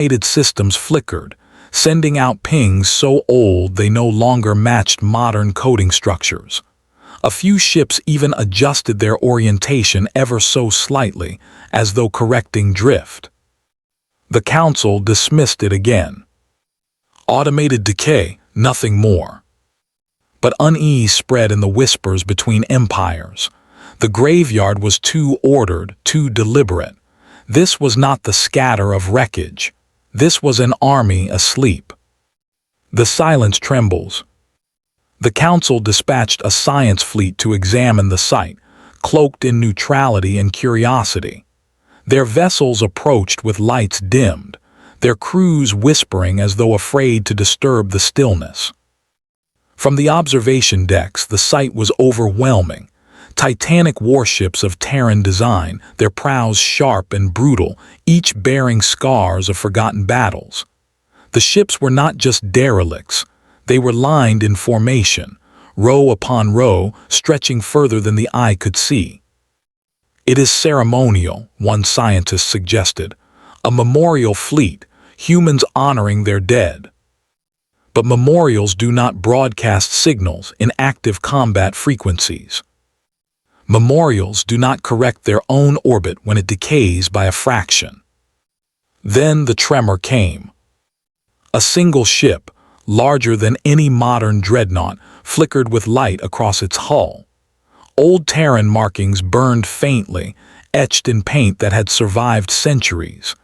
Automated systems flickered, sending out pings so old they no longer matched modern coding structures. A few ships even adjusted their orientation ever so slightly, as though correcting drift. The Council dismissed it again. Automated decay, nothing more. But unease spread in the whispers between empires. The graveyard was too ordered, too deliberate. This was not the scatter of wreckage. This was an army asleep. The silence trembles. The Council dispatched a science fleet to examine the site, cloaked in neutrality and curiosity. Their vessels approached with lights dimmed, their crews whispering as though afraid to disturb the stillness. From the observation decks, the sight was overwhelming. Titanic warships of Terran design, their prows sharp and brutal, each bearing scars of forgotten battles. The ships were not just derelicts. They were lined in formation, row upon row, stretching further than the eye could see. It is ceremonial, one scientist suggested. A memorial fleet, humans honoring their dead. But memorials do not broadcast signals in active combat frequencies. Memorials do not correct their own orbit when it decays by a fraction. Then the tremor came. A single ship, larger than any modern dreadnought, flickered with light across its hull. Old Terran markings burned faintly, etched in paint that had survived centuries.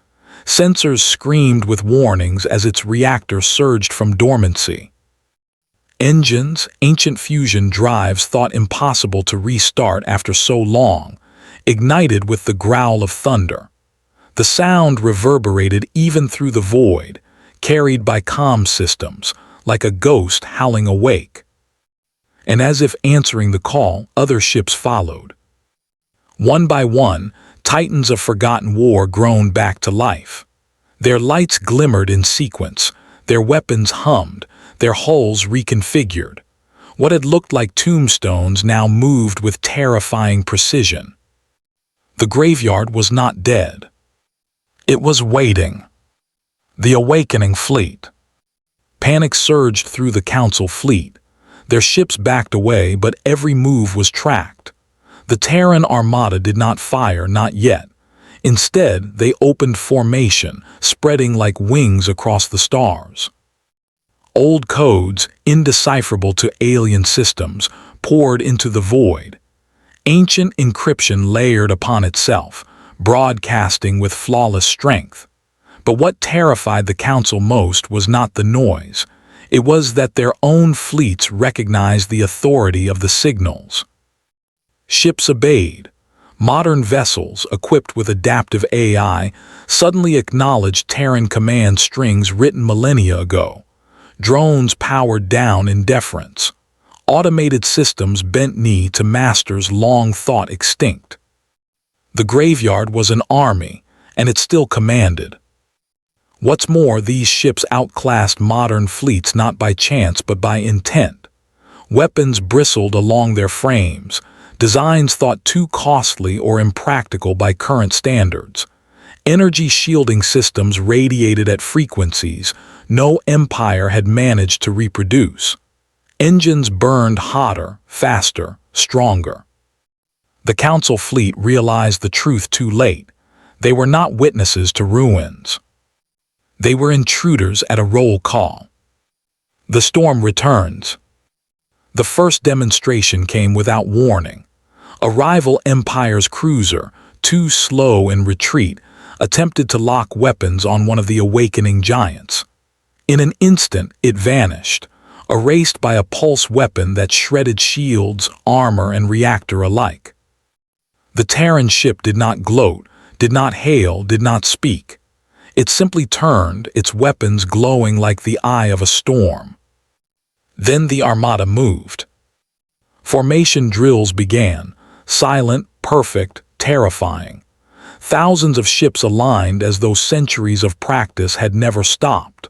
Sensors screamed with warnings as its reactor surged from dormancy. Engines, ancient fusion drives thought impossible to restart after so long, ignited with the growl of thunder. The sound reverberated even through the void, carried by comm systems, like a ghost howling awake. And as if answering the call, other ships followed. One by one, titans of forgotten war groaned back to life. Their lights glimmered in sequence, their weapons hummed, their hulls reconfigured. What had looked like tombstones now moved with terrifying precision. The graveyard was not dead. It was waiting. The awakening fleet. Panic surged through the Council fleet. Their ships backed away, but every move was tracked. The Terran armada did not fire, not yet. Instead, they opened formation, spreading like wings across the stars. Old codes, indecipherable to alien systems, poured into the void. Ancient encryption layered upon itself, broadcasting with flawless strength. But what terrified the Council most was not the noise. It was that their own fleets recognized the authority of the signals. Ships obeyed. Modern vessels, equipped with adaptive AI, suddenly acknowledged Terran command strings written millennia ago. Drones powered down in deference. Automated systems bent knee to masters long thought extinct. The graveyard was an army, and it still commanded. What's more, these ships outclassed modern fleets not by chance but by intent. Weapons bristled along their frames, designs thought too costly or impractical by current standards. Energy shielding systems radiated at frequencies no empire had managed to reproduce. Engines burned hotter, faster, stronger. The Council fleet realized the truth too late. They were not witnesses to ruins. They were intruders at a roll call. The storm returns. The first demonstration came without warning. A rival empire's cruiser, too slow in retreat, attempted to lock weapons on one of the awakening giants. In an instant, it vanished, erased by a pulse weapon that shredded shields, armor, and reactor alike. The Terran ship did not gloat, did not hail, did not speak. It simply turned, its weapons glowing like the eye of a storm. Then the armada moved. Formation drills began, silent, perfect, terrifying. Thousands of ships aligned as though centuries of practice had never stopped.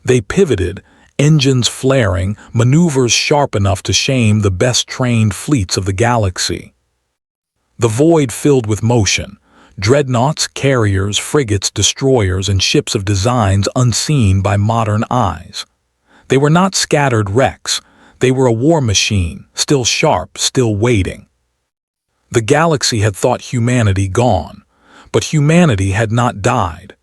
They pivoted, engines flaring, maneuvers sharp enough to shame the best-trained fleets of the galaxy. The void filled with motion. Dreadnoughts, carriers, frigates, destroyers, and ships of designs unseen by modern eyes. They were not scattered wrecks. They were a war machine, still sharp, still waiting. The galaxy had thought humanity gone, but humanity had not died.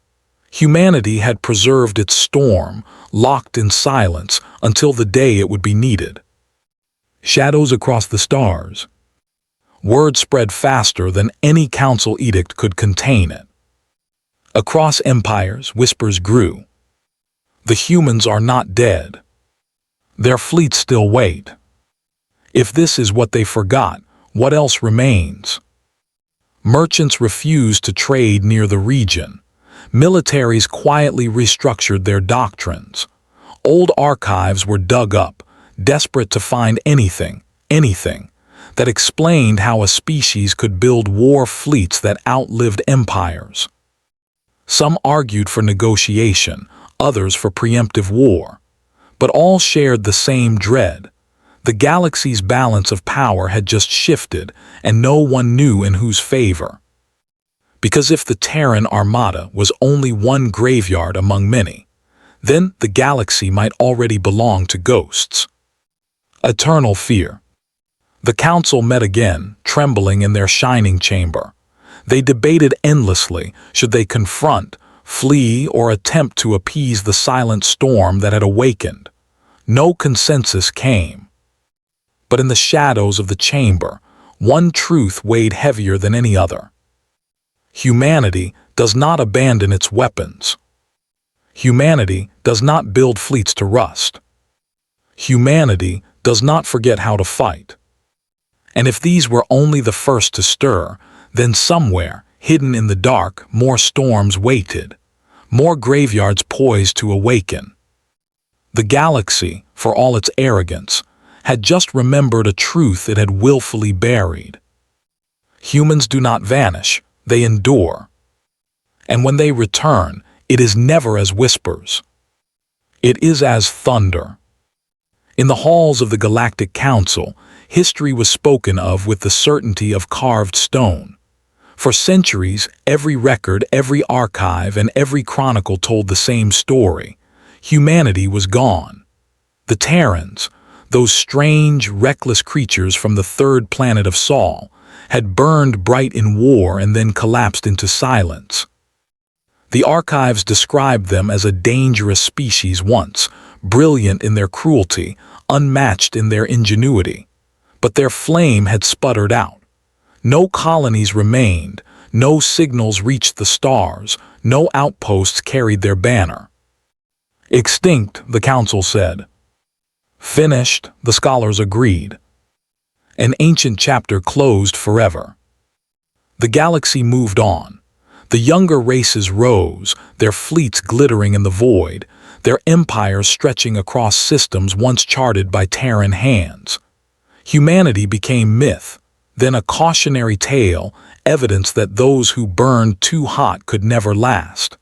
Humanity had preserved its storm, locked in silence until the day it would be needed. Shadows across the stars. Word spread faster than any council edict could contain it. Across empires, whispers grew. The humans are not dead. Their fleets still wait. If this is what they forgot, what else remains? Merchants refused to trade near the region. Militaries quietly restructured their doctrines. Old archives were dug up, desperate to find anything that explained how a species could build war fleets that outlived empires. Some argued for negotiation, others for preemptive war, but all shared the same dread. The galaxy's balance of power had just shifted, and no one knew in whose favor. Because if the Terran Armada was only one graveyard among many, then the galaxy might already belong to ghosts. Eternal fear. The council met again, trembling in their shining chamber. They debated endlessly, should they confront, flee, or attempt to appease the silent storm that had awakened. No consensus came. But in the shadows of the chamber, one truth weighed heavier than any other. Humanity does not abandon its weapons. Humanity does not build fleets to rust. Humanity does not forget how to fight. And if these were only the first to stir, then somewhere, hidden in the dark, more storms waited, more graveyards poised to awaken. The galaxy, for all its arrogance, had just remembered a truth it had willfully buried. Humans do not vanish, they endure. And when they return, it is never as whispers. It is as thunder. In the halls of the Galactic Council, history was spoken of with the certainty of carved stone. For centuries, every record, every archive, and every chronicle told the same story. Humanity was gone. The Terrans, those strange, reckless creatures from the third planet of Sol, had burned bright in war and then collapsed into silence. The archives described them as a dangerous species once, brilliant in their cruelty, unmatched in their ingenuity. But their flame had sputtered out. No colonies remained, no signals reached the stars, no outposts carried their banner. Extinct, the council said. Finished, the scholars agreed. An ancient chapter closed forever. The galaxy moved on. The younger races rose, their fleets glittering in the void, their empires stretching across systems once charted by Terran hands. Humanity became myth, then a cautionary tale, evidence that those who burned too hot could never last.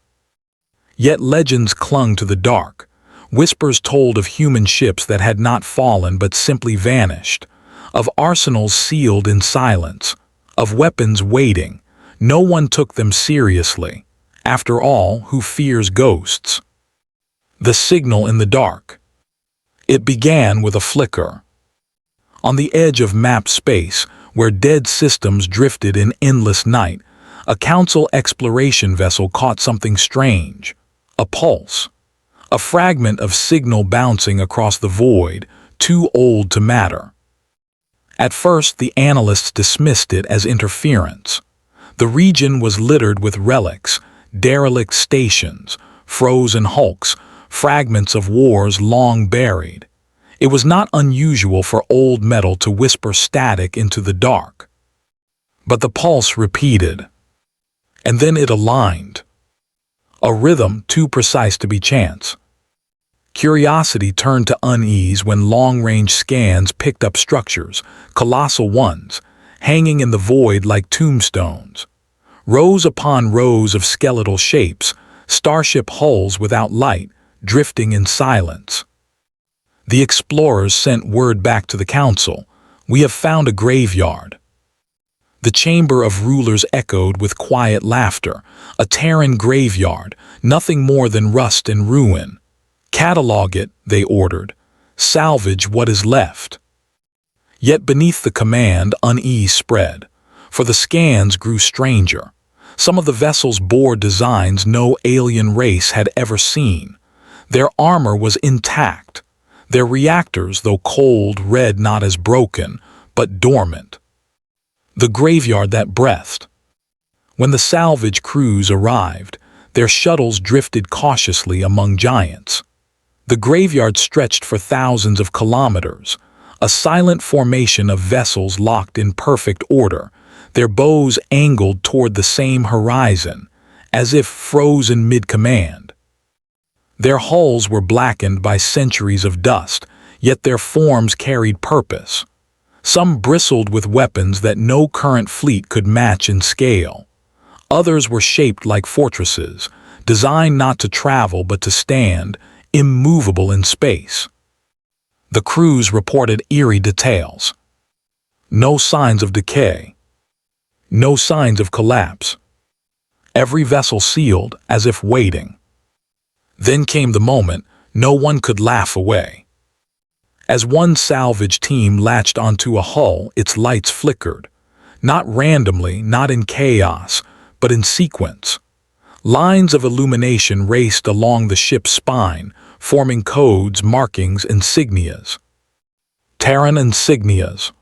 Yet legends clung to the dark. Whispers told of human ships that had not fallen but simply vanished, of arsenals sealed in silence, of weapons waiting. No one took them seriously. After all, who fears ghosts? The signal in the dark. It began with a flicker. On the edge of mapped space, where dead systems drifted in endless night, a council exploration vessel caught something strange. A pulse. A fragment of signal bouncing across the void, too old to matter. At first, the analysts dismissed it as interference. The region was littered with relics, derelict stations, frozen hulks, fragments of wars long buried. It was not unusual for old metal to whisper static into the dark. But the pulse repeated. And then it aligned. A rhythm too precise to be chance. Curiosity turned to unease when long-range scans picked up structures, colossal ones, hanging in the void like tombstones. Rows upon rows of skeletal shapes, starship hulls without light, drifting in silence. The explorers sent word back to the council. We have found a graveyard. The chamber of rulers echoed with quiet laughter, a Terran graveyard, nothing more than rust and ruin. Catalog it, they ordered. Salvage what is left. Yet beneath the command, unease spread, for the scans grew stranger. Some of the vessels bore designs no alien race had ever seen. Their armor was intact. Their reactors, though cold, read not as broken, but dormant. The graveyard that breathed. When the salvage crews arrived, their shuttles drifted cautiously among giants. The graveyard stretched for thousands of kilometers, a silent formation of vessels locked in perfect order, their bows angled toward the same horizon, as if frozen mid-command. Their hulls were blackened by centuries of dust, yet their forms carried purpose. Some bristled with weapons that no current fleet could match in scale. Others were shaped like fortresses, designed not to travel but to stand, immovable in space. The crews reported eerie details. No signs of decay. No signs of collapse. Every vessel sealed, as if waiting. Then came the moment no one could laugh away. As one salvage team latched onto a hull, its lights flickered. Not randomly, not in chaos, but in sequence. Lines of illumination raced along the ship's spine, forming codes, markings, insignias. Terran insignias.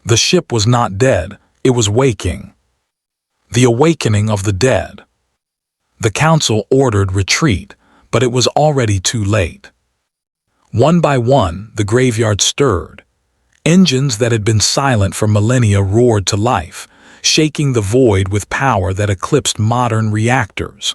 The ship was not dead, it was waking. The awakening of the dead. The council ordered retreat, but it was already too late. One by one, the graveyard stirred. Engines that had been silent for millennia roared to life, shaking the void with power that eclipsed modern reactors.